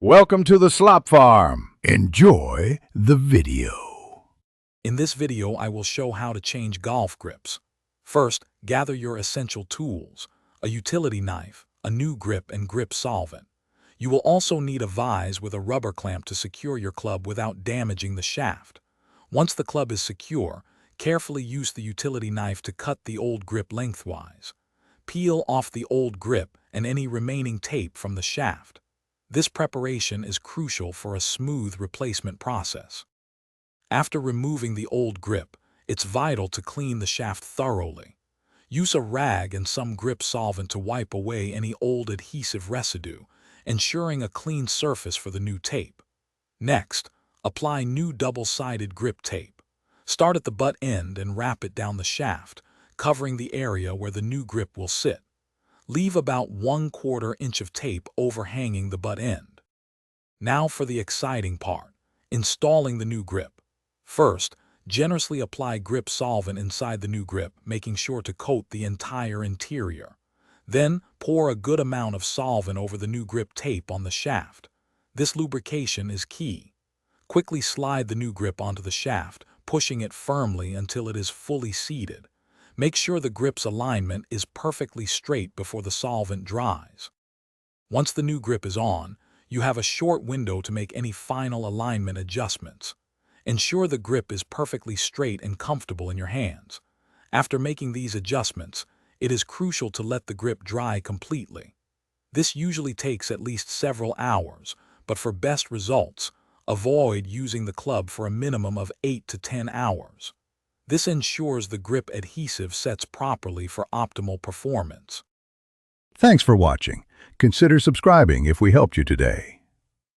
Welcome to the Slop Farm. Enjoy the video. In this video, I will show how to change golf grips. First, gather your essential tools, a utility knife, a new grip, and grip solvent. You will also need a vise with a rubber clamp to secure your club without damaging the shaft. Once the club is secure, carefully use the utility knife to cut the old grip lengthwise. Peel off the old grip and any remaining tape from the shaft. This preparation is crucial for a smooth replacement process. After removing the old grip, it's vital to clean the shaft thoroughly. Use a rag and some grip solvent to wipe away any old adhesive residue, ensuring a clean surface for the new tape. Next, apply new double-sided grip tape. Start at the butt end and wrap it down the shaft, covering the area where the new grip will sit. Leave about 1/4 inch of tape overhanging the butt end. Now for the exciting part, installing the new grip. First, generously apply grip solvent inside the new grip, making sure to coat the entire interior. Then, pour a good amount of solvent over the new grip tape on the shaft. This lubrication is key. Quickly slide the new grip onto the shaft, pushing it firmly until it is fully seated. Make sure the grip's alignment is perfectly straight before the solvent dries. Once the new grip is on, you have a short window to make any final alignment adjustments. Ensure the grip is perfectly straight and comfortable in your hands. After making these adjustments, it is crucial to let the grip dry completely. This usually takes at least several hours, but for best results, avoid using the club for a minimum of 8 to 10 hours. This ensures the grip adhesive sets properly for optimal performance. Thanks for watching. Consider subscribing if we helped you today.